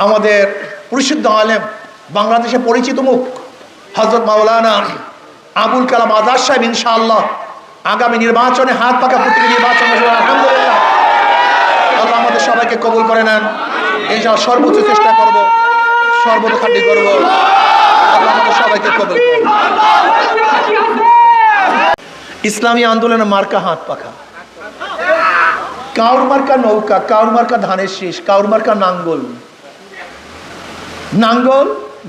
আমাদের পরিশুদ্ধ আলেম, বাংলাদেশে পরিচিত মুখ হযরত মাওলানা আবুল কালাম আজাদ সাহেব ইনশাআল্লাহ আগামী নির্বাচনে হাত পাকা প্রতীকে নির্বাচন করবেন। আলহামদুলিল্লাহ, আল্লাহ আমাদের সবাইকে কবুল করে নেন। ইনশাআল্লাহ সর্বোচ্চ চেষ্টা করব, সর্বখানি করব। আল্লাহ আমাদের সবাইকে কবুল করুন। ইসলামী আন্দোলনের মার্কা হাত পাখা। কাউর মার্কা নৌকা, কাউর মার্কা ধানের শীষ, কাউর মার্কা নাঙ্গল। নাঙ্গল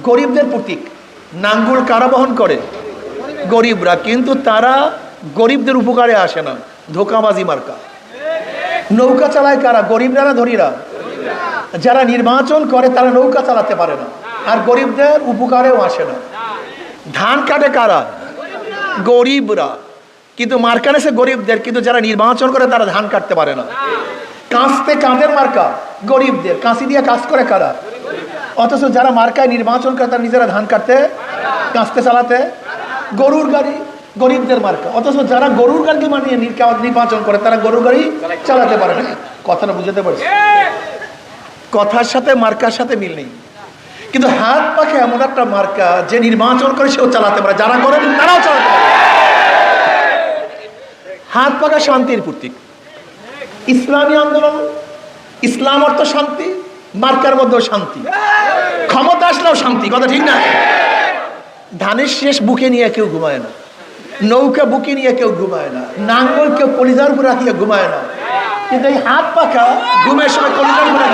গরিবদের প্রতীক। নাঙ্গল কারা বহন করে? গরিবরা, কিন্তু তারা গরিবদের উপকারে আসে না, ধোকাবাজি মার্কা। নৌকা চালায় কারা? গরিবরা না ধনীরা? যারা নির্বাচন করে তারা নৌকা চালাতে পারে না, আর গরিবদের উপকারেও আসে না। ধান কাটে কারা? গরিবরা, কিন্তু মার্কা নেছে গরিবদের, কিন্তু যারা নির্বাচন করে তারা ধান কাটতে পারে না। কাঁচতে কাঁধের মার্কা গরিবদের, কাঁচি দিয়ে কাজ করে কারা? অথচ যারা মার্কায় নির্বাচন করে তারা নিজেরা ধান কাটতে, কাঁচতে চালাতে। গরুর গাড়ি গরিবদের মার্কা, অথচ যারা গরুর গাড়ি মানিয়ে নির্বাচন করে তারা গরুর গাড়ি চালাতে পারে না। কথাটা বুঝতে পারছি? কথার সাথে মার্কার সাথে মিল নেই। কিন্তু হাত পাখা এমন একটা মার্কা যে নির্বাচন করে সেও চালাতে পারে, যারা করেন তারাও চালাতে পারে। হাত পাখা শান্তির প্রতীক। ইসলামী আন্দোলন, ইসলাম অর্থ শান্তি, মার্কার মধ্যেও শান্তি। ক্ষমতা আসলেও শান্তি, কথা ঠিক না? ধানের শেষ বুকে নিয়ে কেউ ঘুমায় না, নৌকা বুকে নিয়ে কেউ ঘুমায় না, নাঙ্গল কেউ কলিজার উপরে রাখিয়ে ঘুমায় না, কিন্তু এই হাত পাখা ঘুমের সময় কলিজার উপরে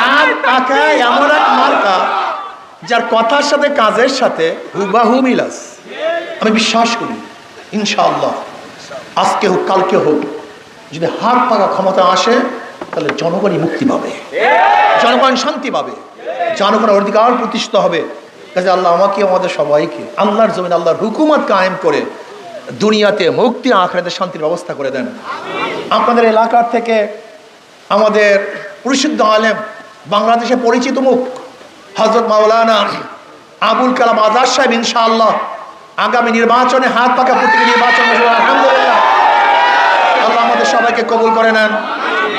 হাত পাখা এমন এক মার্কা যার কথার সাথে কাজের সাথে হুবাহু মিল আছে। আমি বিশ্বাস করি ইনশাআল্লাহ আজকে হোক কালকে হোক, যদি হাত পাকা ক্ষমতা আসে তাহলে জনগণই মুক্তি পাবে, জনগণ শান্তি পাবে, জনগণের অধিকার প্রতিষ্ঠিত হবে। কাজে আল্লাহ আমাকে আমাদের সবাইকে আল্লাহর জমিন আল্লাহর হুকুমত কায়েম করে দুনিয়াতে মুক্তি, আখিরাতে শান্তির ব্যবস্থা করে দেন। আপনাদের এলাকার থেকে আমাদের পরিশুদ্ধ আলেম, বাংলাদেশে পরিচিত মুখ হযরত মাওলানা আবুল কালাম আজাদ সাহেব ইনশাআল্লাহ আগামী নির্বাচনে হাত পাকা প্রতীকে নির্বাচন করবেন। আলহামদুলিল্লাহ, আল্লাহ আমাদের সবাইকে কবুল করে নেন।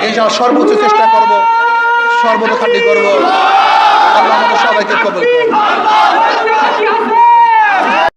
ইনশাআল্লাহ সর্বোচ্চ চেষ্টা করব, সর্বখানি করব। আল্লাহ আমাদের সবাইকে কবুল করুন।